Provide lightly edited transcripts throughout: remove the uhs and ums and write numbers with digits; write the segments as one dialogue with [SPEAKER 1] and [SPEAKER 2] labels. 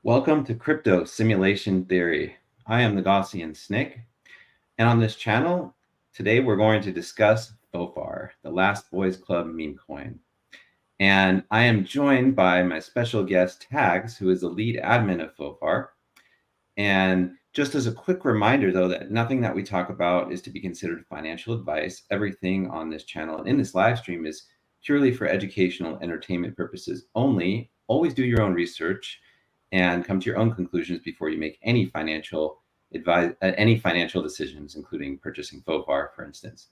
[SPEAKER 1] Welcome to Crypto Simulation Theory. I am the Gaussian Snake, and on this channel, today we're going to discuss FOFAR, the Last Boys Club meme coin. And I am joined by my special guest, Tagz, who is the lead admin of FOFAR. And just as a quick reminder, though, that nothing that we talk about is to be considered financial advice. Everything on this channel and in this live stream is purely for educational entertainment purposes only. Always do your own research and come to your own conclusions before you make any financial decisions, including purchasing FOFAR, for instance.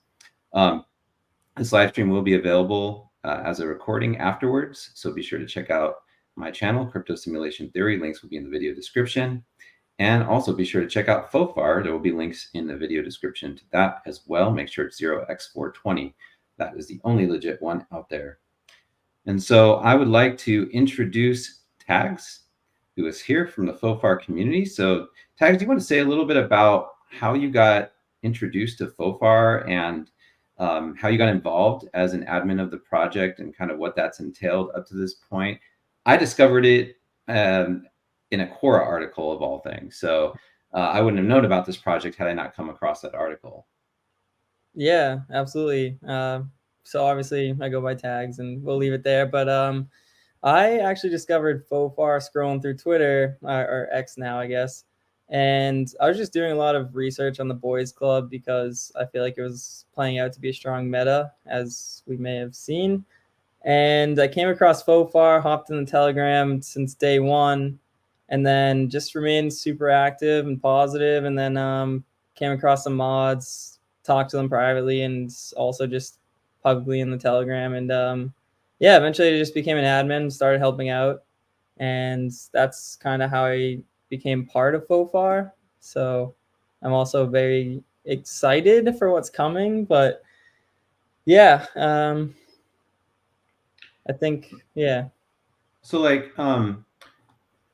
[SPEAKER 1] This live stream will be available as a recording afterwards, so be sure to check out my channel, Crypto Simulation Theory. Links will be in the video description. And also be sure to check out FOFAR. There will be links in the video description to that as well. Make sure it's 0x420. That is the only legit one out there. And so I would like to introduce Tagz, who is here from the FOFAR community. So Tagz, do you want to say a little bit about how you got introduced to FOFAR and how you got involved as an admin of the project and kind of what that's entailed up to this point? I discovered it in a Quora article of all things. So I wouldn't have known about this project had I not come across that article.
[SPEAKER 2] Yeah, absolutely. So obviously I go by Tagz and we'll leave it there. But I actually discovered FOFAR scrolling through Twitter, or X now, I guess. And I was just doing a lot of research on the boys club because I feel like it was playing out to be a strong meta, as we may have seen. And I came across FOFAR, hopped in the Telegram since day one, and then just remained super active and positive. And then came across some mods, talked to them privately, and also just publicly in the Telegram. And yeah, eventually I just became an admin, started helping out, and that's kind of how I became part of FOFAR. So I'm also very excited for what's coming. But yeah, I think, yeah.
[SPEAKER 1] So like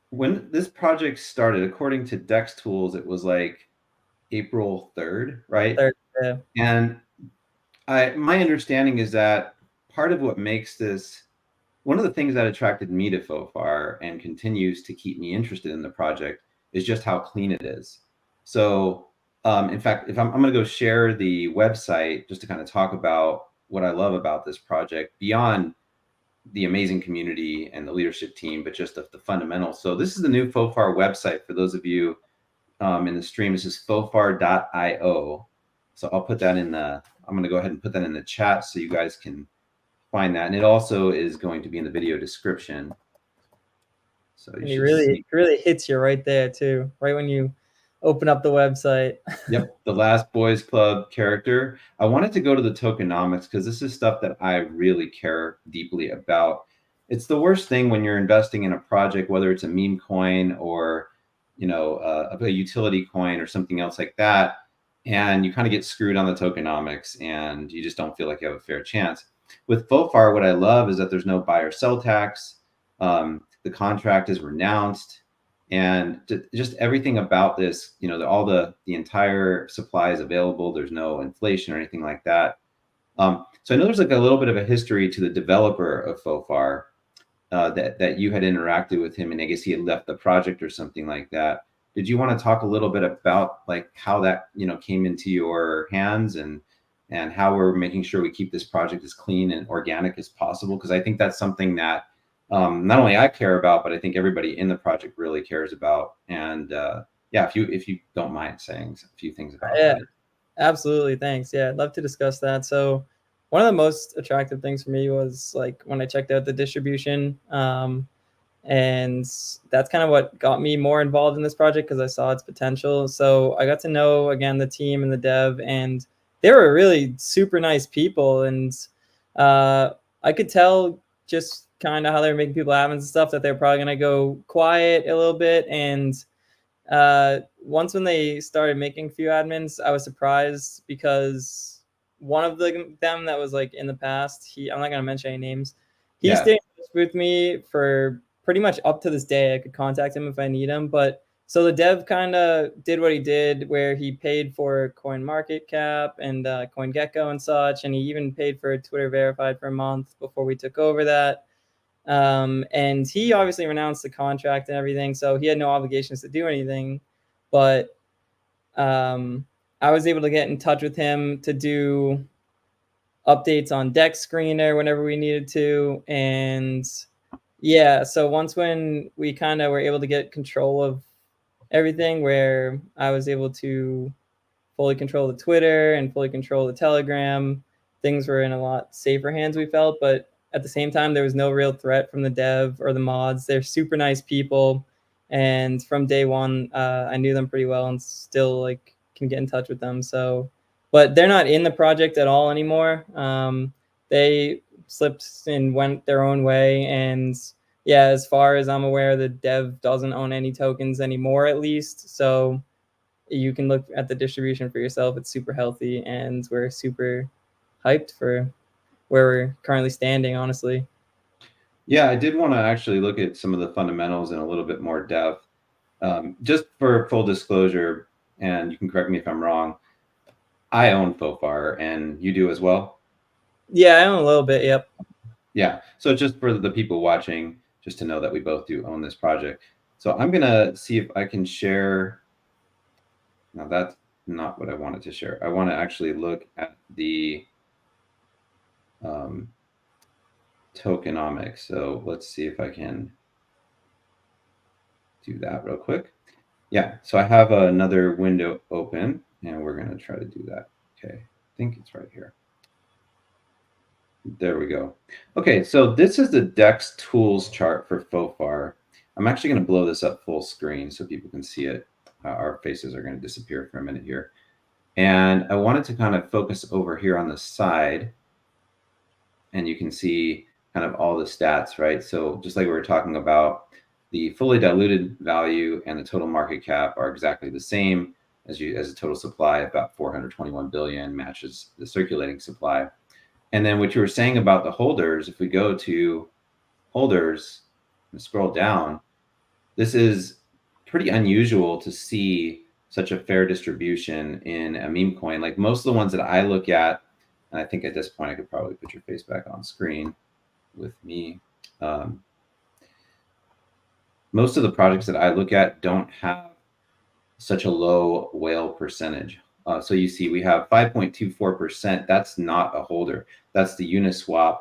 [SPEAKER 1] when this project started, according to dextools, it was like April 3rd, right?
[SPEAKER 2] Yeah.
[SPEAKER 1] And my understanding is that part of what makes this, one of the things that attracted me to FOFAR and continues to keep me interested in the project is just how clean it is. So in fact, if I'm going to go share the website just to kind of talk about what I love about this project beyond the amazing community and the leadership team, but just the fundamentals. So this is the new FOFAR website for those of you in the stream. This is fofar.io. So I'll put that in the, I'm going to go ahead and put that in the chat so you guys can find that. And it also is going to be in the video description. So
[SPEAKER 2] and he really hits you right there too, right when you open up the website.
[SPEAKER 1] Yep, the Last Boys Club character. I wanted to go to the tokenomics because this is stuff that I really care deeply about. It's the worst thing when you're investing in a project, whether it's a meme coin or a utility coin or something else like that, and you kind of get screwed on the tokenomics and you just don't feel like you have a fair chance. With FOFAR, what I love is that there's no buy or sell tax. The contract is renounced. And just everything about this, all the entire supply is available. There's no inflation or anything like that. So I know there's like a little bit of a history to the developer of FOFAR that you had interacted with him, and I guess he had left the project or something like that. Did you want to talk a little bit about like how that came into your hands and how we're making sure we keep this project as clean and organic as possible? Because I think that's something that not only I care about, but I think everybody in the project really cares about. And yeah, if you don't mind saying a few things about that.
[SPEAKER 2] Absolutely. Thanks. Yeah, I'd love to discuss that. So one of the most attractive things for me was like when I checked out the distribution. And that's kind of what got me more involved in this project because I saw its potential. So I got to know, again, the team and the dev, and they were really super nice people. And I could tell just kind of how they were making people admins and stuff that they're probably going to go quiet a little bit. And once when they started making a few admins, I was surprised because one of them that was like in the past, I'm not going to mention any names. He stayed with me for pretty much up to this day. I could contact him if I need him. But so the dev kind of did what he did, where he paid for CoinMarketCap and CoinGecko and such. And he even paid for Twitter Verified for a month before we took over that. And he obviously renounced the contract and everything, so he had no obligations to do anything. But I was able to get in touch with him to do updates on Dex Screener whenever we needed to. And yeah, so once when we kind of were able to get control of everything, where I was able to fully control the Twitter and fully control the Telegram, things were in a lot safer hands, we felt. But at the same time, there was no real threat from the dev or the mods. They're super nice people, and from day one, I knew them pretty well and still like can get in touch with them. So, but they're not in the project at all anymore. They slipped and went their own way. And yeah, as far as I'm aware, the dev doesn't own any tokens anymore, at least. So you can look at the distribution for yourself. It's super healthy, and we're super hyped for where we're currently standing, honestly.
[SPEAKER 1] Yeah, I did want to actually look at some of the fundamentals in a little bit more depth. Just for full disclosure, and you can correct me if I'm wrong, I own FOFAR, and you do as well?
[SPEAKER 2] Yeah, I own a little bit, yep.
[SPEAKER 1] Yeah, so just for the people watching, just to know that we both do own this project. So I'm going to see if I can share. Now, that's not what I wanted to share. I want to actually look at the tokenomics. So let's see if I can do that real quick. Yeah, so I have another window open, and we're going to try to do that. Okay, I think it's right here. There we go. Okay, so this is the dextools chart for FOFAR. I'm actually going to blow this up full screen so people can see it. Our faces are going to disappear for a minute here. And I wanted to kind of focus over here on the side, and you can see kind of all the stats, right? So just like we were talking about, the fully diluted value and the total market cap are exactly the same as a total supply. About 421 billion matches the circulating supply. And then what you were saying about the holders, if we go to holders and scroll down, this is pretty unusual to see such a fair distribution in a meme coin. Like most of the ones that I look at, and I think at this point I could probably put your face back on screen with me. Most of the projects that I look at don't have such a low whale percentage. So you see we have 5.24%. That's not a holder. That's the Uniswap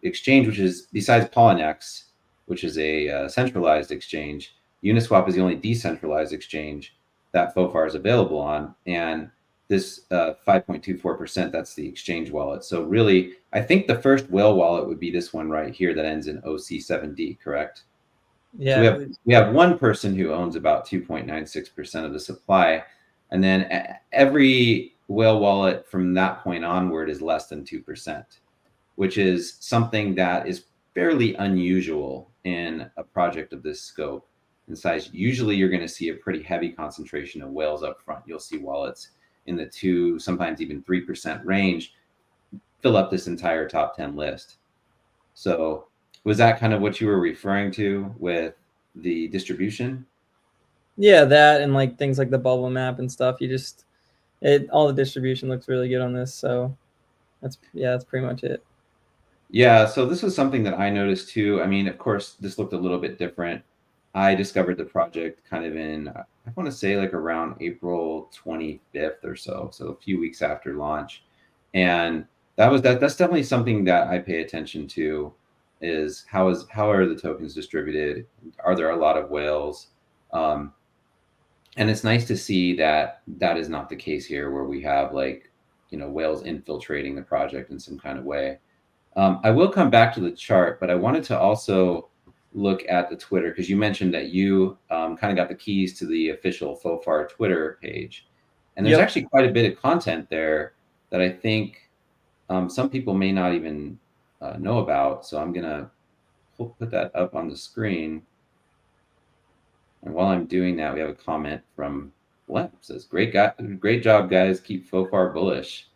[SPEAKER 1] exchange, which is, besides Polynex, which is a centralized exchange, Uniswap is the only decentralized exchange that FOFAR is available on. And this 5.24%, that's the exchange wallet. So really, I think the first whale wallet would be this one right here that ends in OC7D, correct?
[SPEAKER 2] Yeah,
[SPEAKER 1] So we have one person who owns about 2.96% of the supply, and then every whale wallet from that point onward is less than 2%, which is something that is fairly unusual in a project of this scope and size. Usually you're going to see a pretty heavy concentration of whales up front. You'll see wallets in the 2, sometimes even 3% range fill up this entire top 10 list. So was that kind of what you were referring to with the distribution?
[SPEAKER 2] yeah, that and like things like the bubble map and stuff. All the distribution looks really good on this. So that's pretty much it.
[SPEAKER 1] Yeah, so this was something that I noticed too. I mean, of course, this looked a little bit different. I discovered the project kind of in, I want to say like around April 25th or so, so a few weeks after launch. And that's definitely something that I pay attention to, is how are the tokens distributed? Are there a lot of whales? And it's nice to see that that is not the case here, where we have like, whales infiltrating the project in some kind of way. I will come back to the chart, but I wanted to also look at the Twitter, because you mentioned that you kind of got the keys to the official FOFAR Twitter page. And there's actually quite a bit of content there that I think some people may not even know about. So I'm going to put that up on the screen. And while I'm doing that, we have a comment from Blem. It says, great job, guys. Keep FOFAR bullish.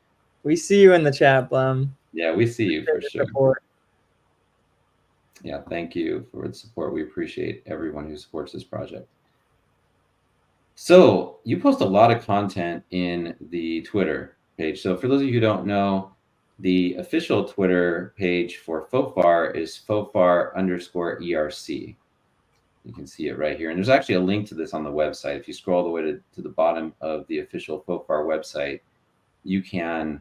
[SPEAKER 2] We see you in the chat, Blem.
[SPEAKER 1] Yeah, we see you for sure.
[SPEAKER 2] Support.
[SPEAKER 1] Yeah, thank you for the support. We appreciate everyone who supports this project. So you post a lot of content in the Twitter page. So for those of you who don't know, The official Twitter page for FOFAR is FOFAR_ERC. You can see it right here. And there's actually a link to this on the website. If you scroll all the way to the bottom of the official FOFAR website, you can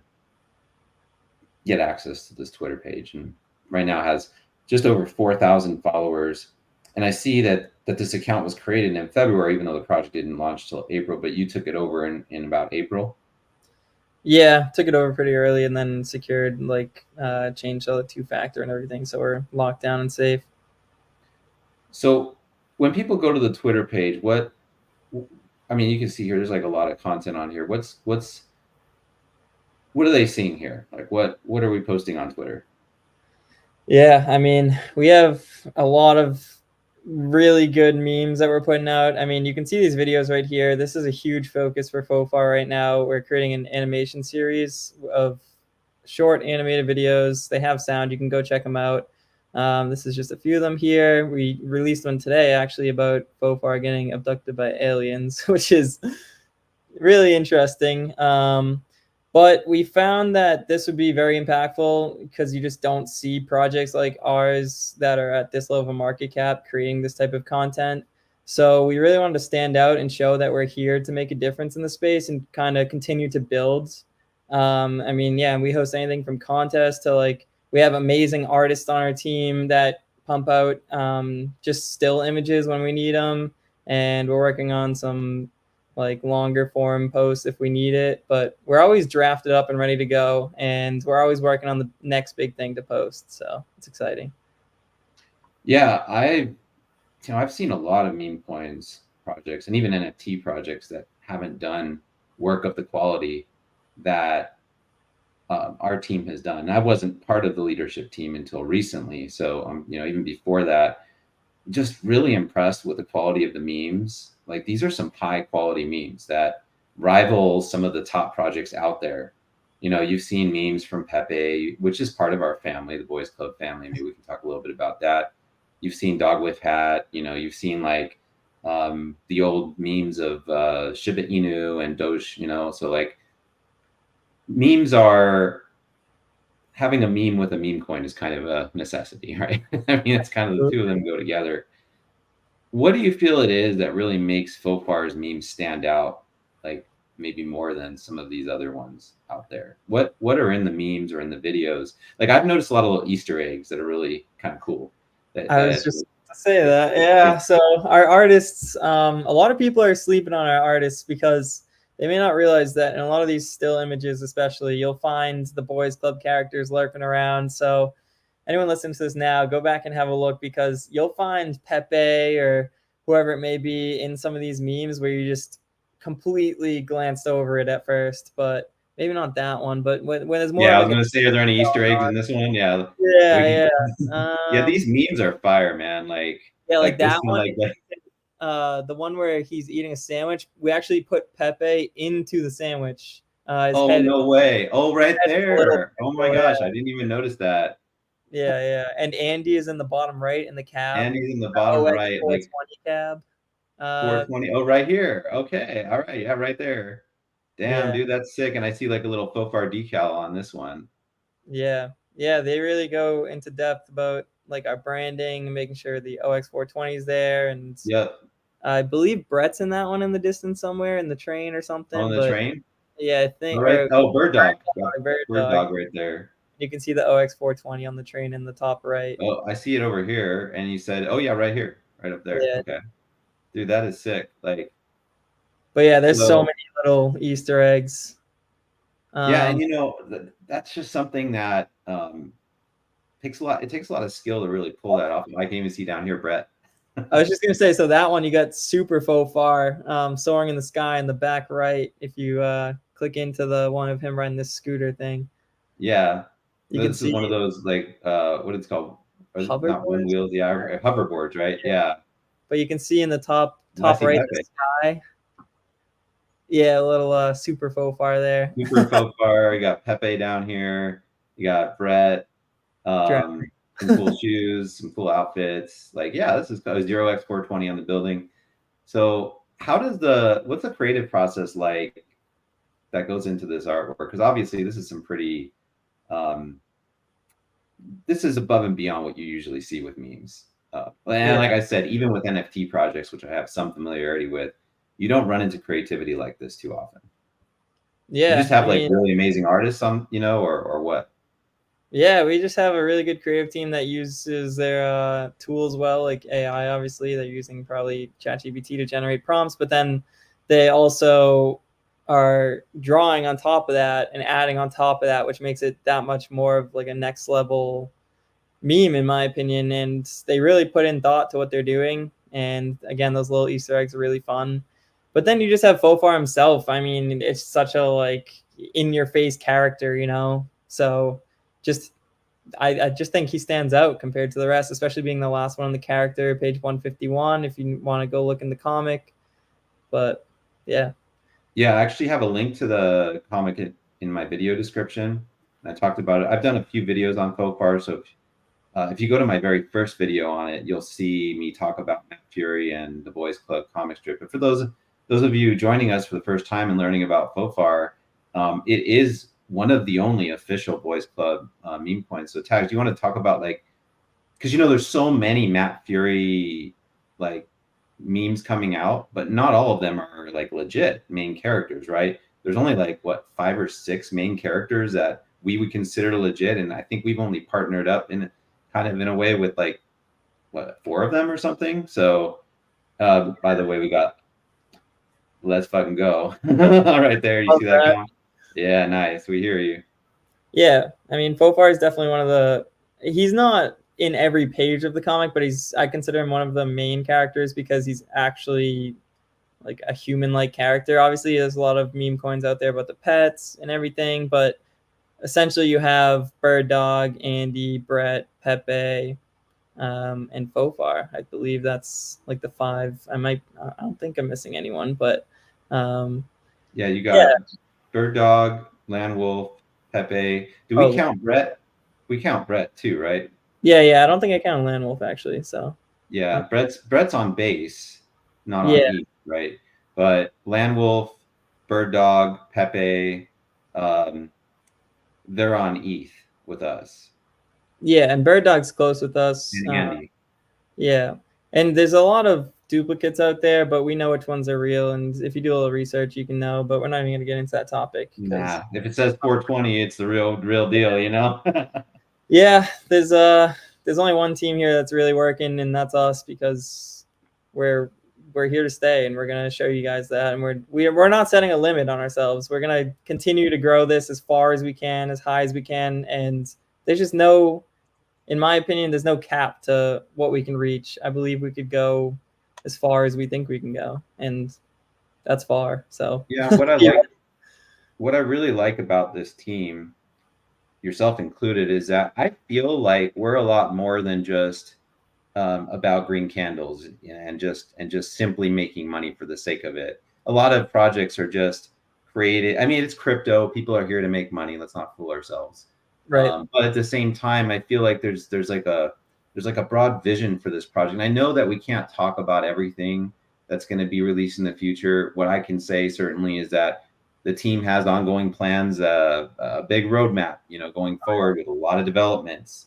[SPEAKER 1] get access to this Twitter page. And right now has just over 4,000 followers. And I see that this account was created in February, even though the project didn't launch till April, but you took it over in about April.
[SPEAKER 2] Yeah, took it over pretty early and then secured, like, changed all the two-factor and everything, so we're locked down and safe.
[SPEAKER 1] So when people go to the Twitter page, I mean, you can see here, there's like a lot of content on here. What are they seeing here? Like what are we posting on Twitter?
[SPEAKER 2] Yeah, I mean, we have a lot of really good memes that we're putting out. I mean, you can see these videos right here. This is a huge focus for FOFAR right now. We're creating an animation series of short animated videos. They have sound. You can go check them out. This is just a few of them here. We released one today, actually, about FOFAR getting abducted by aliens, which is really interesting. But we found that this would be very impactful because you just don't see projects like ours that are at this level of market cap creating this type of content. So we really wanted to stand out and show that we're here to make a difference in the space and kind of continue to build. I mean, yeah, we host anything from contests to, like, we have amazing artists on our team that pump out just still images when we need them. And we're working on some like longer form posts if we need it, but we're always drafted up and ready to go, and we're always working on the next big thing to post, so it's exciting.
[SPEAKER 1] Yeah, I've seen a lot of meme coins projects and even NFT projects that haven't done work of the quality that our team has done. I wasn't part of the leadership team until recently, so even before that, just really impressed with the quality of the memes. Like these are some high quality memes that rival some of the top projects out there. You've seen memes from PEPE, which is part of our family, the Boys Club family. Maybe we can talk a little bit about that. You've seen Dog with Hat. You've seen like the old memes of Shiba Inu and Doge. So like memes are having a meme with a meme coin is kind of a necessity, right? I mean, it's kind of the two of them go together. What do you feel it is that really makes FOFAR's memes stand out, like maybe more than some of these other ones out there? What are in the memes or in the videos? Like I've noticed a lot of little Easter eggs that are really kind of cool.
[SPEAKER 2] I was just to say that, yeah. So our artists, a lot of people are sleeping on our artists because they may not realize that in a lot of these still images, especially, you'll find the Boys Club characters lurking around. So anyone listening to this now, go back and have a look because you'll find PEPE or whoever it may be in some of these memes where you just completely glanced over it at first, but maybe not that one. But when there's more,
[SPEAKER 1] yeah, I was gonna say, are there any Easter eggs in this one? Yeah,
[SPEAKER 2] yeah.
[SPEAKER 1] Yeah, these memes are fire, man. Like
[SPEAKER 2] like
[SPEAKER 1] this
[SPEAKER 2] that
[SPEAKER 1] one,
[SPEAKER 2] one. The one where he's eating a sandwich, we actually put PEPE into the sandwich.
[SPEAKER 1] Oh, no way. Oh, right there. Oh my gosh,
[SPEAKER 2] yeah.
[SPEAKER 1] I didn't even notice that.
[SPEAKER 2] Yeah. And Andy is in the bottom right in the cab.
[SPEAKER 1] Andy's in the bottom right, like
[SPEAKER 2] 420 cab.
[SPEAKER 1] 420. Oh, right here. Okay. All right. Yeah, right there. Damn,
[SPEAKER 2] Yeah.
[SPEAKER 1] dude, that's sick. And I see like a little FOFAR decal on this one.
[SPEAKER 2] Yeah. They really go into depth about like our branding and making sure the OX420 is there. And
[SPEAKER 1] Yep.
[SPEAKER 2] I believe Brett's in that one in the distance somewhere in the train or something.
[SPEAKER 1] On the train?
[SPEAKER 2] Yeah, I think.
[SPEAKER 1] All right. Oh, bird dog.
[SPEAKER 2] Bird
[SPEAKER 1] Dog right there.
[SPEAKER 2] You can see the OX420 on the train in the top right.
[SPEAKER 1] Oh, I see it over here. And you said, oh yeah, right here. Right up there.
[SPEAKER 2] Yeah.
[SPEAKER 1] Okay. Dude, that is sick. Like,
[SPEAKER 2] but yeah, there's so many little Easter eggs.
[SPEAKER 1] Yeah, and that's just something that takes a lot. It takes a lot of skill to really pull that off. I can even see down here, Brett.
[SPEAKER 2] I was just gonna say, so that one you got super FOFAR, soaring in the sky in the back right. If you click into the one of him riding this scooter thing.
[SPEAKER 1] Yeah,
[SPEAKER 2] this
[SPEAKER 1] is one of those like what it's called, not one wheels, yeah, hoverboards, right? Yeah.
[SPEAKER 2] But you can see in the top right the sky. Yeah, a little super FOFAR there.
[SPEAKER 1] Super FOFAR. You got PEPE down here. You got Brett. Some cool shoes, some cool outfits. Like, yeah, this is 0x420 on the building. So what's the creative process like that goes into this artwork? Because obviously this is some pretty This is above and beyond what you usually see with memes. And like I said, even with NFT projects, which I have some familiarity with, you don't run into creativity like this too often.
[SPEAKER 2] Yeah,
[SPEAKER 1] you just have like really amazing artists on, or what?
[SPEAKER 2] Yeah, we just have a really good creative team that uses their tools well, like AI. Obviously, they're using probably ChatGPT to generate prompts, but then they also are drawing on top of that and adding on top of that, which makes it that much more of like a next level meme, in my opinion. And they really put in thought to what they're doing. And again, those little Easter eggs are really fun. But then you just have Fofar himself. I mean, it's such a like in your face character, you know. So just I just think he stands out compared to the rest, especially being the last one on the character, page 151. If you want to go look in the comic, but yeah.
[SPEAKER 1] Yeah, I actually have a link to the comic in my video description. I talked about it. I've done a few videos on FOFAR, so if you go to my very first video on it, you'll see me talk about Matt Furie and the Boys Club comic strip. But for those of you joining us for the first time and learning about FOFAR, it is one of the only official Boys Club meme coins. So Tagz, do you want to talk about like, because there's so many Matt Furie like memes coming out, but not all of them are like legit main characters, right? There's only like what 5 or 6 main characters that we would consider legit, and I think we've only partnered up in kind of in a way with like what 4 of them or something. So by the way, we got let's fucking go right there. You see that count? Yeah, nice. We hear you.
[SPEAKER 2] Yeah, I mean, Fofar is definitely one of the. He's not in every page of the comic, but I consider him one of the main characters because he's actually like a human-like character. Obviously, there's a lot of meme coins out there about the pets and everything, but essentially you have Bird Dog, Andy, Brett, Pepe, and Fofar. I believe that's like the 5. I don't think I'm missing anyone, but
[SPEAKER 1] yeah, you got Bird Dog, Landwolf, Pepe. Do we count Brett? We count Brett too, right?
[SPEAKER 2] Yeah. I don't think I count Landwolf actually. So
[SPEAKER 1] yeah, Brett's on base, not on E, right? But Landwolf, Bird Dog, Pepe, they're on ETH with us.
[SPEAKER 2] Yeah, and Bird Dog's close with us.
[SPEAKER 1] And Andy.
[SPEAKER 2] Yeah, and there's a lot of duplicates out there, but we know which ones are real. And if you do a little research, you can know. But we're not even going to get into that topic.
[SPEAKER 1] Nah, if it says 420, it's the real deal, you know.
[SPEAKER 2] Yeah, there's only one team here that's really working, and that's us, because we're here to stay, and we're gonna show you guys that. And we're not setting a limit on ourselves. We're gonna continue to grow this as far as we can, as high as we can, and there's just no, in my opinion, there's no cap to what we can reach. I believe we could go as far as we think we can go, and that's far. So
[SPEAKER 1] yeah, what I really like about this team, yourself included, is that I feel like we're a lot more than just about green candles and just simply making money for the sake of it. A lot of projects are just created. I mean, it's crypto. People are here to make money. Let's not fool ourselves.
[SPEAKER 2] Right.
[SPEAKER 1] But at the same time, I feel like there's like a broad vision for this project. And I know that we can't talk about everything that's going to be released in the future. What I can say certainly is that the team has ongoing plans, a big roadmap, going forward with a lot of developments.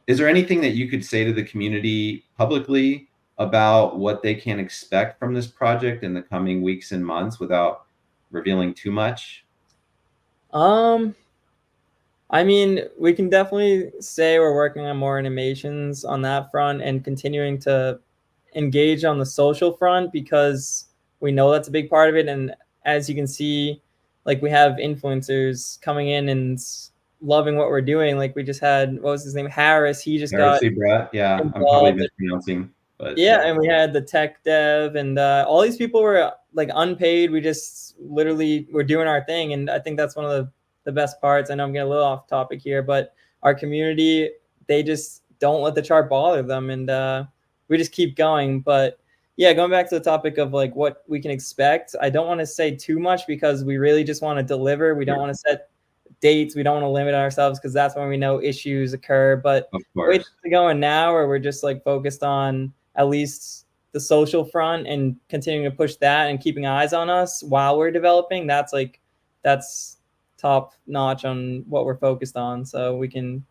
[SPEAKER 1] Is there anything that you could say to the community publicly about what they can expect from this project in the coming weeks and months without revealing too much?
[SPEAKER 2] I mean, we can definitely say we're working on more animations on that front and continuing to engage on the social front, because we know that's a big part of it. And as you can see, like, we have influencers coming in and loving what we're doing. Like, we just had, what was his name? Harris. He just got
[SPEAKER 1] Brett. Yeah, I'm probably mispronouncing. But
[SPEAKER 2] yeah, and we had the tech dev, and all these people were like unpaid. We just literally were doing our thing, and I think that's one of the best parts. I know I'm getting a little off topic here, but our community, they just don't let the chart bother them, and we just keep going. But yeah, going back to the topic of like what we can expect, I don't want to say too much because we really just want to deliver. We don't want to set dates. We don't want to limit ourselves because that's when we know issues occur. But wait to going now, where we're just like focused on at least the social front and continuing to push that and keeping eyes on us while we're developing. That's top notch on what we're focused on, so we can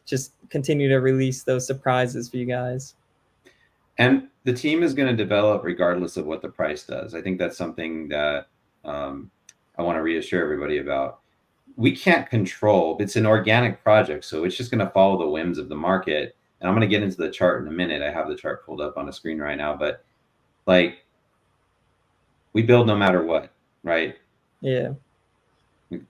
[SPEAKER 2] just continue to release those surprises for you guys.
[SPEAKER 1] And the team is going to develop regardless of what the price does. I think that's something that I want to reassure everybody about. We can't control, it's an organic project, so it's just going to follow the whims of the market. And I'm going to get into the chart in a minute. I have the chart pulled up on the screen right now, but like, we build no matter what, right?
[SPEAKER 2] Yeah.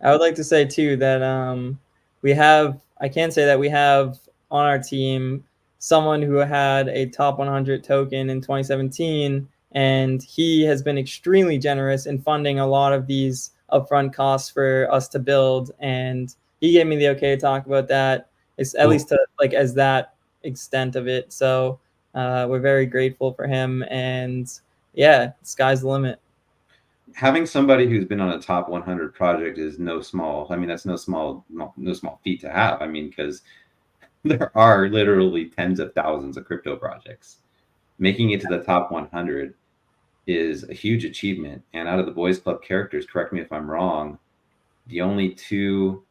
[SPEAKER 2] I would like to say too that we have, I can say that we have on our team someone who had a top 100 token in 2017, and he has been extremely generous in funding a lot of these upfront costs for us to build. And he gave me the okay to talk about that. It's at least to like as that extent of it. So we're very grateful for him, and yeah, sky's the limit.
[SPEAKER 1] Having somebody who's been on a top 100 project is no small, I mean, that's no small feat to have. I mean, because there are literally tens of thousands of crypto projects. Making it to the top 100 is a huge achievement. And out of the Boys Club characters, correct me if I'm wrong, the only two,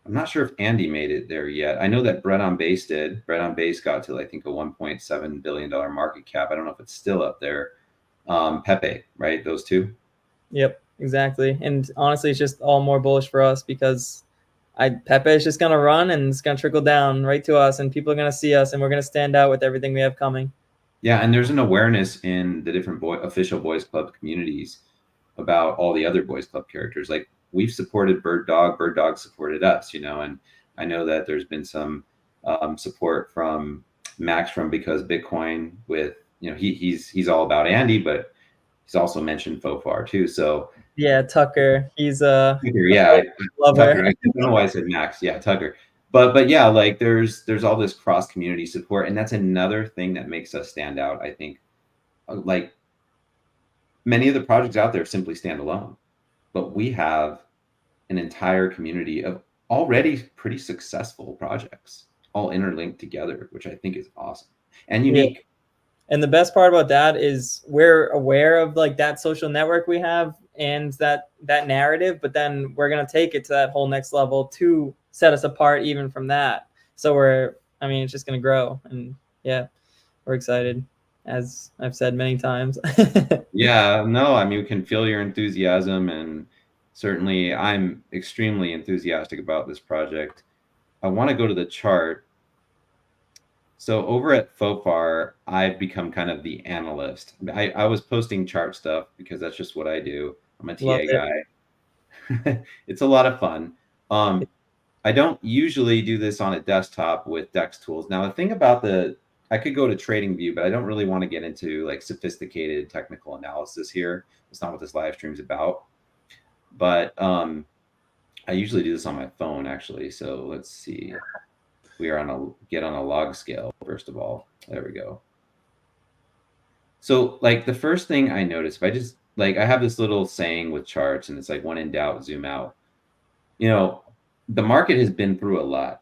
[SPEAKER 1] I'm not sure if Andy made it there yet. I know that Bread on Base did. Bread on Base got to, I think, a $1.7 billion market cap. I don't know if it's still up there. PEPE, right? Those two.
[SPEAKER 2] Yep, exactly. And honestly, it's just all more bullish for us because PEPE is just going to run and it's going to trickle down right to us, and people are going to see us, and we're going to stand out with everything we have coming.
[SPEAKER 1] Yeah, and there's an awareness in the different official Boys Club communities about all the other Boys Club characters. Like, we've supported Bird Dog supported us, you know, and I know that there's been some support from Max from Because Bitcoin with, you know, he's all about Andy, but he's also mentioned FOFAR too. So
[SPEAKER 2] yeah, Tucker, he's
[SPEAKER 1] yeah, Tucker. I don't know why I said Max. Yeah, Tucker. But yeah, like there's all this cross community support, and that's another thing that makes us stand out. I think, like, many of the projects out there simply stand alone, but we have an entire community of already pretty successful projects all interlinked together, which I think is awesome and unique.
[SPEAKER 2] Yeah. And the best part about that is we're aware of like that social network we have and that narrative, but then we're going to take it to that whole next level to set us apart even from that. So it's just going to grow, and yeah, we're excited, as I've said many times.
[SPEAKER 1] Yeah, no, I mean, we can feel your enthusiasm, and certainly I'm extremely enthusiastic about this project. I want to go to the chart. So over at FOFAR, I've become kind of the analyst. I was posting chart stuff because that's just what I do. I'm a TA guy. It's a lot of fun. I don't usually do this on a desktop with dextools. Now, the thing about I could go to trading view, but I don't really want to get into like sophisticated technical analysis here. It's not what this live stream is about. But I usually do this on my phone, actually. So let's see. We are get on a log scale, first of all. There we go. So like the first thing I noticed, if I just like, I have this little saying with charts, and it's like, when in doubt, zoom out. You know, the market has been through a lot.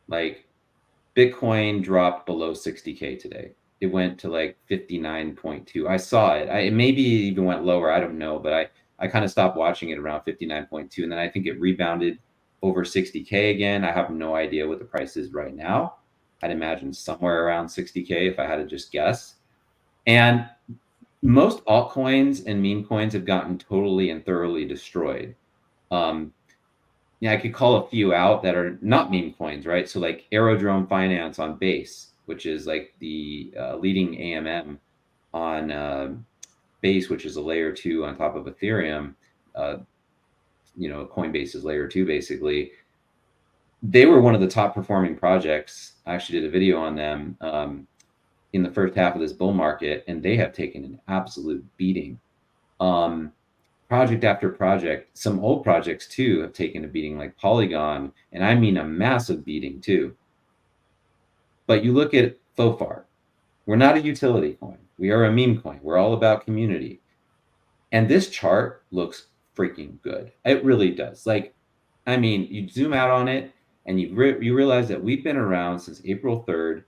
[SPEAKER 1] Like, Bitcoin dropped below 60K today. It went to like 59.2. I saw it. It maybe even went lower. I don't know, but I kind of stopped watching it around 59.2. And then I think it rebounded over 60K again. I have no idea what the price is right now. I'd imagine somewhere around 60K if I had to just guess. And most altcoins and meme coins have gotten totally and thoroughly destroyed. Yeah, I could call a few out that are not meme coins, right? So like Aerodrome Finance on Base, which is like the leading AMM on Base, which is a layer 2 on top of Ethereum. You know, Coinbase is layer 2 basically. They were one of the top performing projects. I actually did a video on them in the first half of this bull market, and they have taken an absolute beating. Project after project, some old projects too have taken a beating, like Polygon, and I mean a massive beating too. But you look at FOFAR, we're not a utility coin. We are a meme coin. We're all about community. And this chart looks freaking good. It really does. Like, I mean, you zoom out on it and you realize that we've been around since April 3rd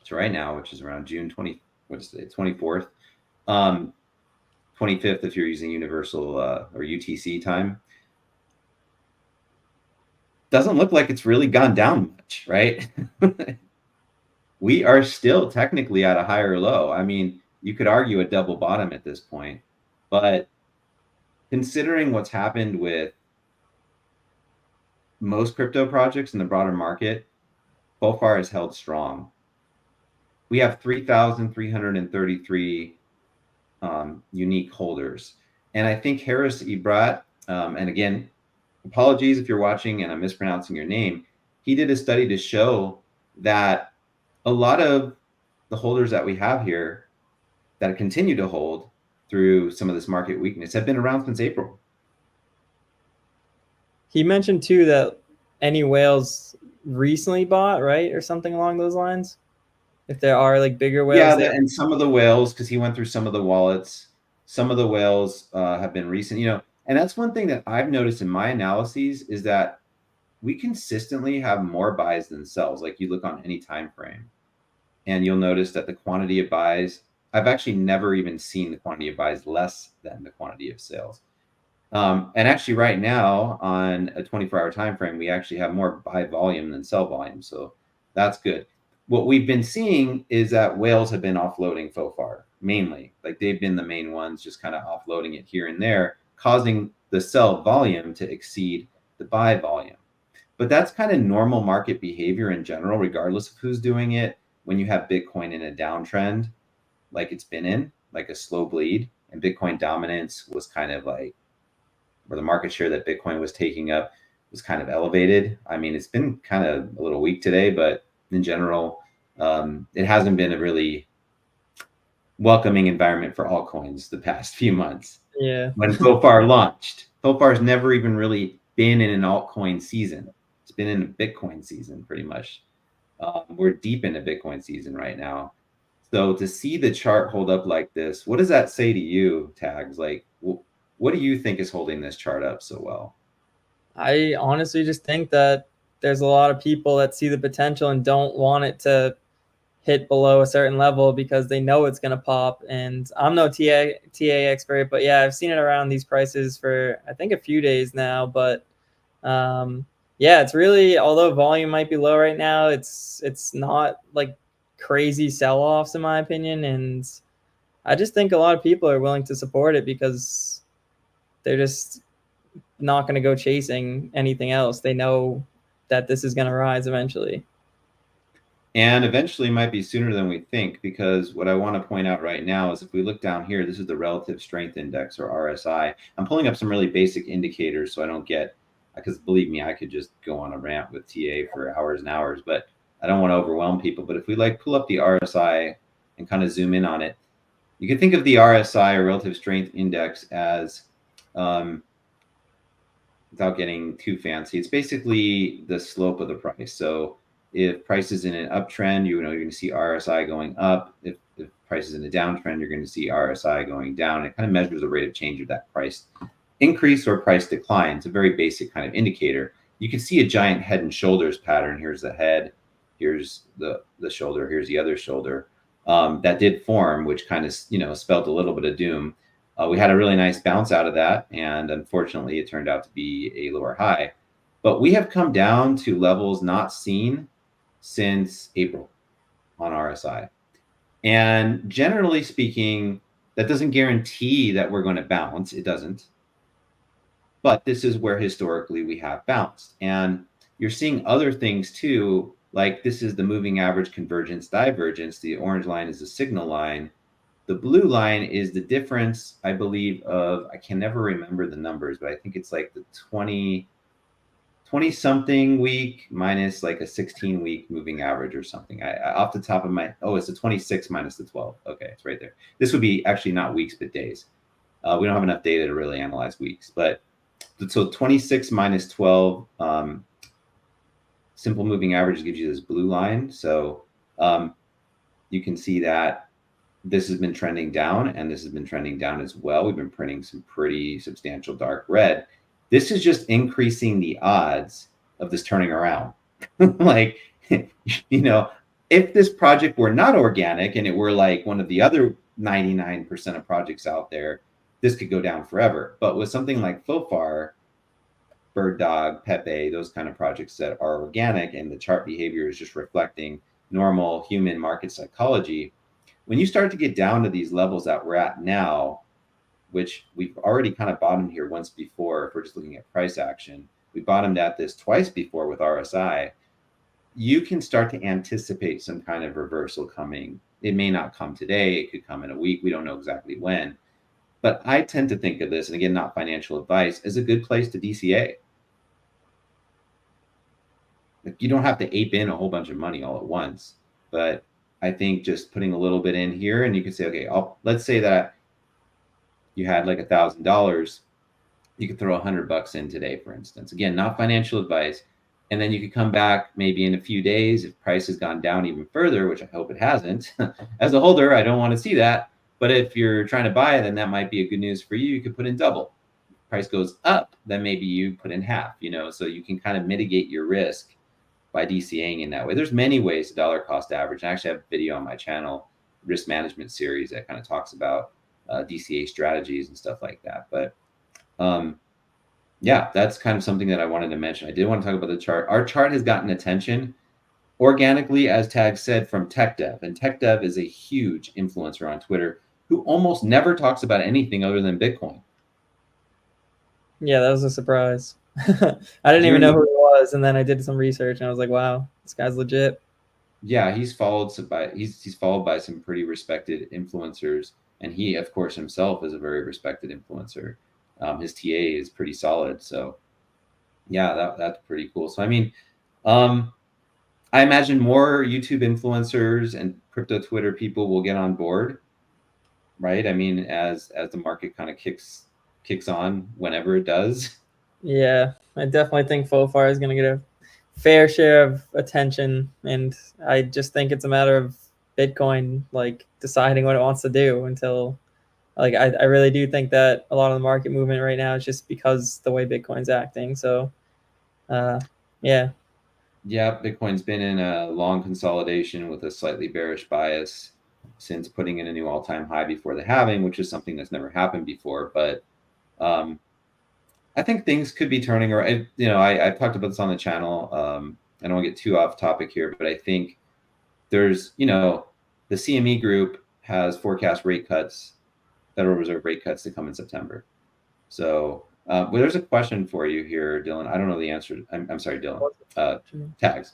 [SPEAKER 1] to right now, which is around June 24th. 25th if you're using universal or UTC time. doesn't look like it's really gone down much, right? We are still technically at a higher low. I mean, you could argue a double bottom at this point, but considering what's happened with most crypto projects in the broader market, FOFAR has held strong. We have 3,333 unique holders. And I think Harris Ibrat, and again, apologies if you're watching and I'm mispronouncing your name, he did a study to show that a lot of the holders that we have here that continue to hold through some of this market weakness have been around since April.
[SPEAKER 2] He mentioned too that any whales recently bought, right? Or something along those lines. If there are like bigger whales.
[SPEAKER 1] Yeah, and some of the whales, because he went through some of the wallets, some of the whales have been recent, and that's one thing that I've noticed in my analyses is that we consistently have more buys than sells. Like you look on any time frame and you'll notice that the quantity of buys, I've actually never even seen the quantity of buys less than the quantity of sales. And actually right now on a 24-hour time frame, we actually have more buy volume than sell volume. So that's good. What we've been seeing is that whales have been offloading FOFAR mainly. Like they've been the main ones, just kind of offloading it here and there, causing the sell volume to exceed the buy volume. But that's kind of normal market behavior in general, regardless of who's doing it. When you have Bitcoin in a downtrend, like it's been in, like a slow bleed, and Bitcoin dominance was kind of like, where the market share that Bitcoin was taking up was kind of elevated. I mean, it's been kind of a little weak today, but in general, it hasn't been a really welcoming environment for altcoins the past few months.
[SPEAKER 2] Yeah.
[SPEAKER 1] When FOFAR launched, FOFAR's never even really been in an altcoin season. It's been in a Bitcoin season pretty much. We're deep into Bitcoin season right now. So to see the chart hold up like this, what does that say to you, Tagz? Like, what do you think is holding this chart up so well?
[SPEAKER 2] I honestly just think that there's a lot of people that see the potential and don't want it to hit below a certain level because they know it's going to pop. And I'm no TA expert, but yeah, I've seen it around these prices for, I think, a few days now. But yeah, it's really, although volume might be low right now, it's not like crazy sell-offs in my opinion. And I just think a lot of people are willing to support it because they're just not going to go chasing anything else. They know that this is going to rise eventually.
[SPEAKER 1] And eventually might be sooner than we think, because what I want to point out right now is if we look down here, this is the relative strength index, or RSI. I'm pulling up some really basic indicators so I don't get, because believe me, I could just go on a rant with TA for hours and hours, but I don't want to overwhelm people. But if we like pull up the RSI and kind of zoom in on it, you can think of the RSI, or relative strength index, as without getting too fancy, it's basically the slope of the price. So if price is in an uptrend, you're going to see RSI going up. If price is in a downtrend, you're going to see RSI going down. It kind of measures the rate of change of that price increase or price decline. It's a very basic kind of indicator. You can see a giant head and shoulders pattern. Here's the head, here's the shoulder, here's the other shoulder. That did form, which kind of spelled a little bit of doom. We had a really nice bounce out of that, and unfortunately, it turned out to be a lower high. But we have come down to levels not seen since April on RSI. And generally speaking, that doesn't guarantee that we're going to bounce. It doesn't. But this is where historically we have bounced. And you're seeing other things too, like this is the moving average convergence divergence. The orange line is the signal line. The blue line is the difference, I believe, of, I can never remember the numbers, but I think it's like the 20 something week minus like a 16-week moving average or something. I off the top of my, it's the 26 minus the 12. Okay, it's right there. This would be actually not weeks, but days. We don't have enough data to really analyze weeks, but so 26 minus 12 simple moving average gives you this blue line. So you can see that this has been trending down, and this has been trending down as well. We've been printing some pretty substantial dark red. This is just increasing the odds of this turning around. Like, if this project were not organic and it were like one of the other 99% of projects out there, this could go down forever. But with something like FOFAR, Bird Dog, Pepe, those kind of projects that are organic and the chart behavior is just reflecting normal human market psychology. When you start to get down to these levels that we're at now, which we've already kind of bottomed here once before, if we're just looking at price action, we bottomed at this twice before with RSI, you can start to anticipate some kind of reversal coming. It may not come today, it could come in a week, we don't know exactly when. But I tend to think of this, and again, not financial advice, as a good place to DCA. Like, you don't have to ape in a whole bunch of money all at once, but I think just putting a little bit in here, and you can say, okay, let's say that you had like $1,000, you could throw $100 in today, for instance. Again, not financial advice. And then you could come back maybe in a few days if price has gone down even further, which I hope it hasn't. As a holder, I don't want to see that. But if you're trying to buy it, then that might be a good news for you. You could put in double. If price goes up, then maybe you put in half, so you can kind of mitigate your risk by DCAing in that way. There's many ways to dollar cost average. I actually have a video on my channel, risk management series, that kind of talks about DCA strategies and stuff like that. But yeah, that's kind of something that I wanted to mention. I did want to talk about the chart. Our chart has gotten attention organically, as Tagz said, from Tech Dev. And Tech Dev is a huge influencer on Twitter who almost never talks about anything other than Bitcoin.
[SPEAKER 2] Yeah, that was a surprise. I didn't even know who he was, and then I did some research, and I was like, "Wow, this guy's legit."
[SPEAKER 1] Yeah, he's followed by some pretty respected influencers, and he, of course, himself is a very respected influencer. His TA is pretty solid, so yeah, that's pretty cool. So I mean, I imagine more YouTube influencers and crypto Twitter people will get on board, right? I mean, as the market kind of kicks on whenever it does.
[SPEAKER 2] Yeah, I definitely think FOFAR is going to get a fair share of attention, and I just think it's a matter of Bitcoin like deciding what it wants to do until, like, I really do think that a lot of the market movement right now is just because the way Bitcoin's acting. So yeah.
[SPEAKER 1] Bitcoin's been in a long consolidation with a slightly bearish bias since putting in a new all-time high before the halving, which is something that's never happened before. But I think things could be turning around. I've talked about this on the channel. I don't want to get too off topic here, but I think there's, the CME group has forecast rate cuts, Federal Reserve rate cuts to come in September. So well, there's a question for you here, Dylan. I don't know the answer. I'm sorry, Dylan. Tagz.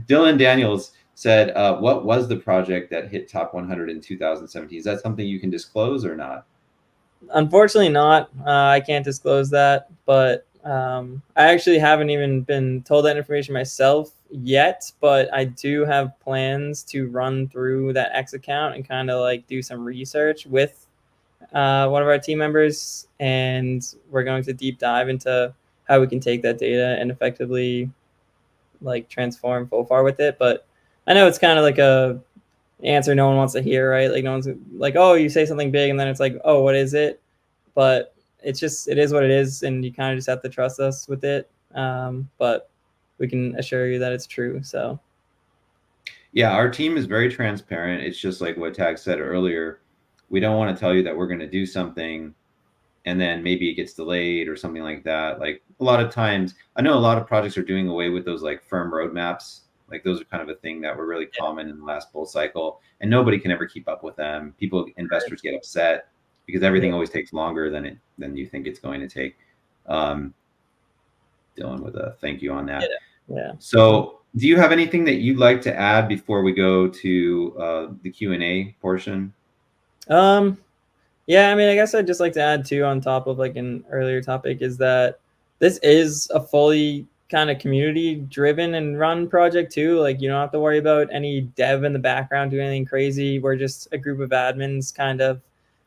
[SPEAKER 1] Dylan Daniels said, what was the project that hit top 100 in 2017? Is that something you can disclose or not?
[SPEAKER 2] Unfortunately not. I can't disclose that, but I actually haven't even been told that information myself yet, but I do have plans to run through that X account and kind of like do some research with one of our team members, and we're going to deep dive into how we can take that data and effectively like transform FOFAR with it. But I know it's kind of like a answer no one wants to hear, right? Like no one's like, oh, you say something big and then it's like, oh, what is it? But it is what it is, and you kind of just have to trust us with it. But we can assure you that it's true. So
[SPEAKER 1] yeah, our team is very transparent. It's just like what Tagz said earlier. We don't want to tell you that we're going to do something and then maybe it gets delayed or something like that. Like a lot of times, I know a lot of projects are doing away with those like firm roadmaps. Like those are kind of a thing that were really common in the last bull cycle, and nobody can ever keep up with them. Investors get upset because everything always takes longer than you think it's going to take. Dylan with a thank you on that.
[SPEAKER 2] Yeah.
[SPEAKER 1] So do you have anything that you'd like to add before we go to the Q&A portion?
[SPEAKER 2] Yeah, I mean, I guess I'd just like to add too, on top of like an earlier topic, is that this is a fully kind of community driven and run project too. Like you don't have to worry about any dev in the background doing anything crazy. We're just a group of admins kind of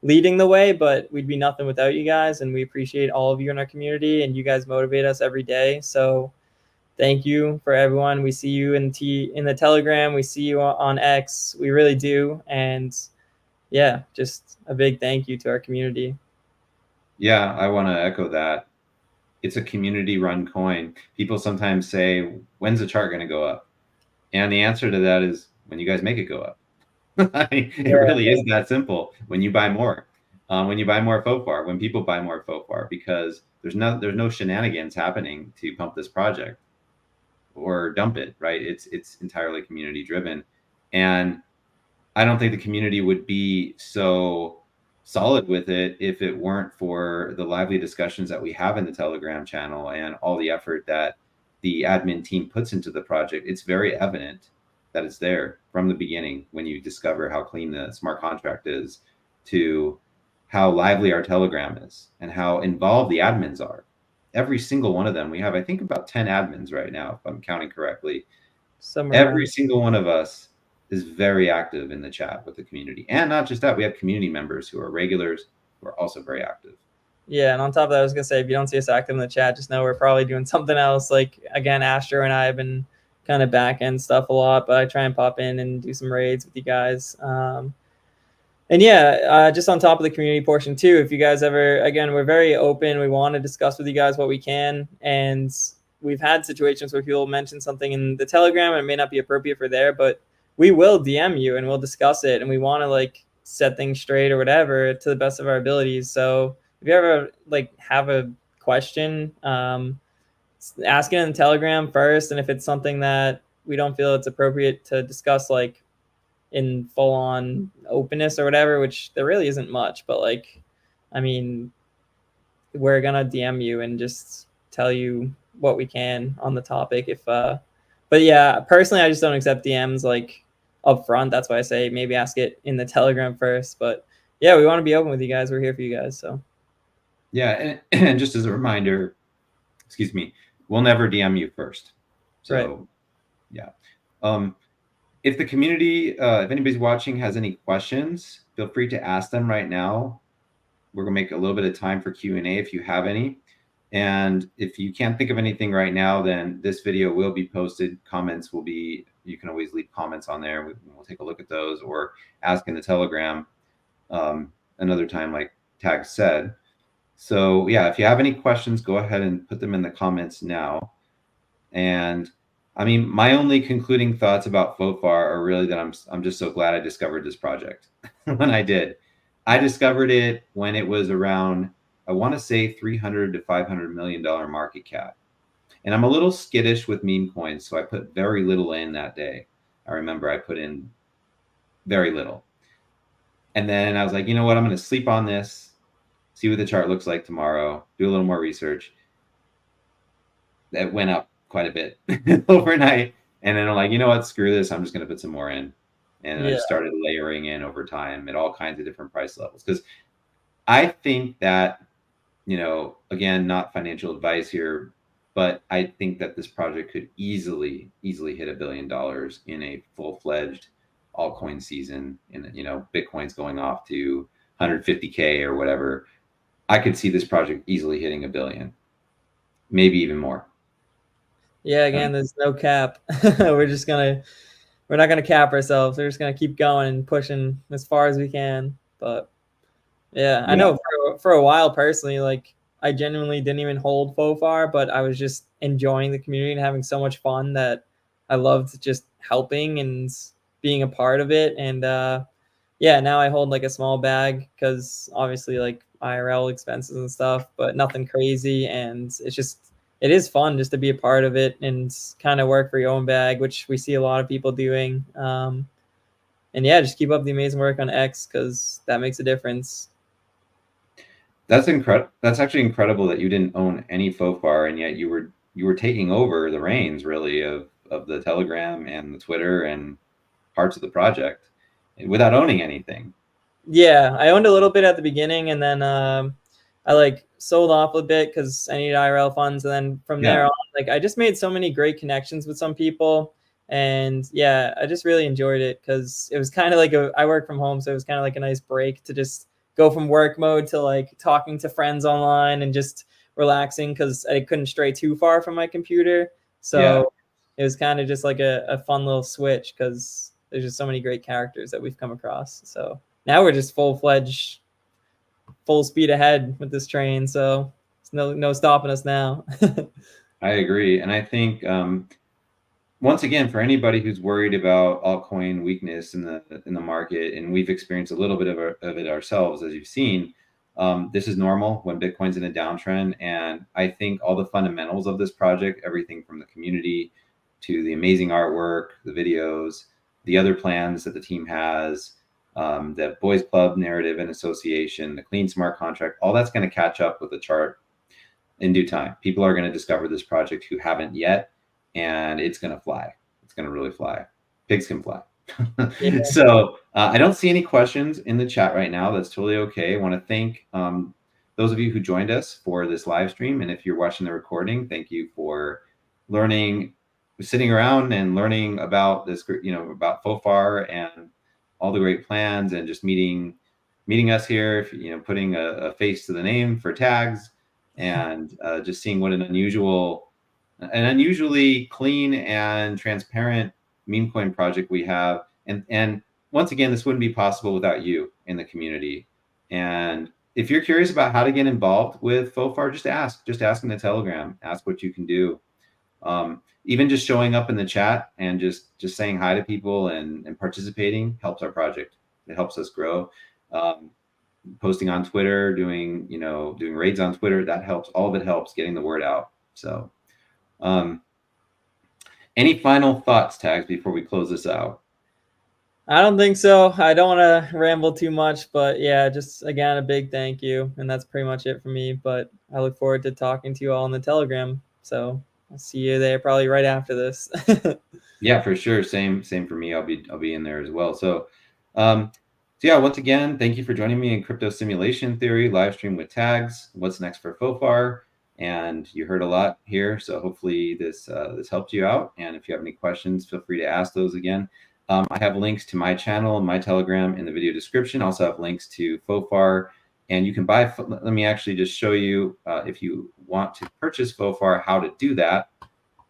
[SPEAKER 2] leading the way, but we'd be nothing without you guys, and we appreciate all of you in our community, and you guys motivate us every day. So thank you for everyone. We see you in the Telegram, we see you on X. We really do. And yeah, just a big thank you to our community.
[SPEAKER 1] Yeah, I want to echo that. It's a community run coin. People sometimes say, when's the chart going to go up? And the answer to that is when you guys make it go up. I mean, it really is that simple. When you buy more, when you buy more FOFAR, when people buy more FOFAR, because There's no shenanigans happening to pump this project or dump it, right? It's entirely community driven. And I don't think the community would be so solid with it if it weren't for the lively discussions that we have in the Telegram channel and all the effort that the admin team puts into the project. It's very evident that it's there from the beginning when you discover how clean the smart contract is, to how lively our Telegram is and how involved the admins are. Every single one of them. We have, I think, about 10 admins right now, if I'm counting correctly.
[SPEAKER 2] Somewhere
[SPEAKER 1] Every
[SPEAKER 2] around.
[SPEAKER 1] single one of us is very active in the chat with the community. And not just that, we have community members who are regulars who are also very active.
[SPEAKER 2] Yeah, and on top of that, I was gonna say, if you don't see us active in the chat, just know we're probably doing something else. Like, again, Astro and I have been kind of back end stuff a lot, but I try and pop in and do some raids with you guys. And yeah, just on top of the community portion too, if you guys ever, again, we're very open. We want to discuss with you guys what we can. And we've had situations where people mention something in the Telegram and it may not be appropriate for there, but we will DM you and we'll discuss it. And we want to like set things straight or whatever to the best of our abilities. So if you ever like have a question, ask it in the Telegram first. And if it's something that we don't feel it's appropriate to discuss, like in full on openness or whatever, which there really isn't much, but like, I mean, we're gonna DM you and just tell you what we can on the topic. If, but yeah, personally, I just don't accept DMs like up front. That's why I say maybe ask it in the Telegram first. But yeah, we want to be open with you guys. We're here for you guys. So
[SPEAKER 1] yeah, and just as a reminder, excuse me, we'll never DM you first. So
[SPEAKER 2] right.
[SPEAKER 1] Yeah. If the community, if anybody's watching has any questions, feel free to ask them right now. We're gonna make a little bit of time for Q&A if you have any. And if you can't think of anything right now, then this video will be posted. Comments will be, you can always leave comments on there. We'll take a look at those, or ask in the Telegram another time, like Tagz said. So yeah, if you have any questions, go ahead and put them in the comments now. And I mean, my only concluding thoughts about FOFAR are really that I'm just so glad I discovered this project when I did. I discovered it when it was around, I want to say $300 to $500 million market cap. And I'm a little skittish with meme coins, so I put very little in that day. I remember I put in very little. And then I was like, you know what? I'm going to sleep on this, see what the chart looks like tomorrow, do a little more research. That went up quite a bit overnight. And then I'm like, you know what? Screw this. I'm just going to put some more in. And I just started layering in over time at all kinds of different price levels. Because I think that, you know, again, not financial advice here, but I think that this project could easily hit $1 billion in a full-fledged altcoin season. And, you know, Bitcoin's going off to 150K or whatever. I could see this project easily hitting $1 billion, maybe even more.
[SPEAKER 2] Yeah, again, there's no cap. We're not gonna cap ourselves. We're just gonna keep going and pushing as far as we can. But yeah, I know for a while personally, like I genuinely didn't even hold FOFAR, but I was just enjoying the community and having so much fun that I loved just helping and being a part of it. And yeah, now I hold like a small bag because obviously like IRL expenses and stuff, but nothing crazy. And it is fun just to be a part of it and kind of work for your own bag, which we see a lot of people doing. And yeah, just keep up the amazing work on X because that makes a difference.
[SPEAKER 1] That's incredible. That's actually incredible that you didn't own any FOFAR, and yet you were taking over the reins really of the Telegram and the Twitter and parts of the project without owning anything.
[SPEAKER 2] Yeah, I owned a little bit at the beginning, and then I like sold off a bit because I needed IRL funds. And then from there on, like I just made so many great connections with some people. And yeah, I just really enjoyed it because it was kind of like I work from home. So it was kind of like a nice break to just go from work mode to like talking to friends online and just relaxing because I couldn't stray too far from my computer. So it was kind of just like a fun little switch because there's just so many great characters that we've come across. So now we're just full-fledged, full speed ahead with this train. So there's no stopping us now.
[SPEAKER 1] I agree. And I think, once again, for anybody who's worried about altcoin weakness in the market, and we've experienced a little bit of it ourselves, as you've seen, This is normal when Bitcoin's in a downtrend. And I think all the fundamentals of this project, everything from the community to the amazing artwork, the videos, the other plans that the team has, the Boys Club narrative and association, the clean smart contract, all that's going to catch up with the chart in due time. People are going to discover this project who haven't yet, and it's going to fly. It's going to really fly. Pigs can fly.
[SPEAKER 2] Yeah.
[SPEAKER 1] So I don't see any questions in the chat right now. That's totally okay. I want to thank those of you who joined us for this live stream. And if you're watching the recording, thank you for learning, sitting around and learning about this, about FOFAR and all the great plans, and just meeting us here, putting a face to the name for Tagz, and just seeing what an unusually clean and transparent meme coin project we have. And once again, this wouldn't be possible without you in the community. And if you're curious about how to get involved with FOFAR, just ask in the Telegram, ask what you can do. Even just showing up in the chat and just saying hi to people and participating helps our project. It helps us grow. Posting on Twitter, doing raids on Twitter, that helps. All of it helps getting the word out. So any final thoughts, Tagz, before we close this out?
[SPEAKER 2] I don't think so. I don't want to ramble too much, but yeah, just again, a big thank you. And that's pretty much it for me. But I look forward to talking to you all on the Telegram. So I'll see you there probably right after this.
[SPEAKER 1] Yeah, for sure. Same for me. I'll be in there as well. So yeah, once again, thank you for joining me in Crypto Simulation Theory live stream with Tagz. What's next for FOFAR? And you heard a lot here, so hopefully this helped you out. And if you have any questions, feel free to ask those again. I have links to my channel and my Telegram in the video description. I also have links to FOFAR, and you can buy. Let me actually just show you if you want to purchase FOFAR, how to do that.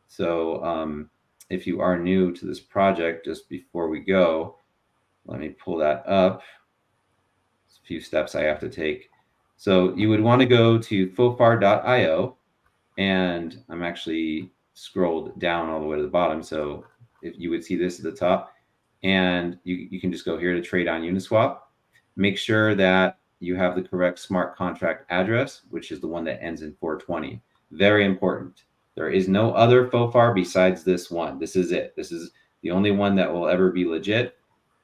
[SPEAKER 1] So if you are new to this project, just before we go, let me pull that up. There's a few steps I have to take. So you would want to go to fofar.io, and I'm actually scrolled down all the way to the bottom. So if you would see this at the top, and you can just go here to trade on Uniswap. Make sure that you have the correct smart contract address, which is the one that ends in 420. Very important. There is no other FOFAR besides this one. This is it. This is the only one that will ever be legit.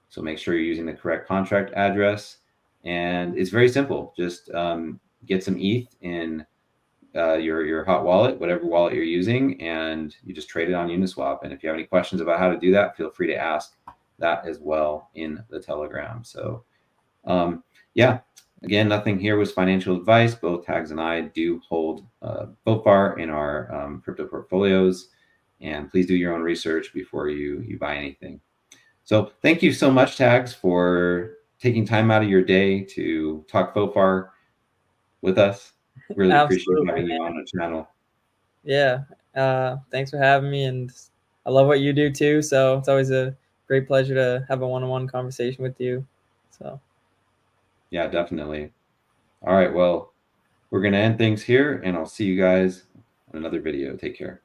[SPEAKER 1] So make sure you're using the correct contract address. And it's very simple. Just get some ETH in your hot wallet, whatever wallet you're using, and you just trade it on Uniswap. And if you have any questions about how to do that, feel free to ask that as well in the Telegram. So yeah, again, nothing here was financial advice. Both Tagz and I do hold FOFAR in our crypto portfolios, and please do your own research before you buy anything. So thank you so much, Tagz, for taking time out of your day to talk FOFAR with us. Really appreciate having you on the channel.
[SPEAKER 2] Yeah, thanks for having me, and I love what you do too. So it's always a great pleasure to have a one-on-one conversation with you. So
[SPEAKER 1] yeah, definitely. All right, well, we're gonna end things here, and I'll see you guys on another video. Take care.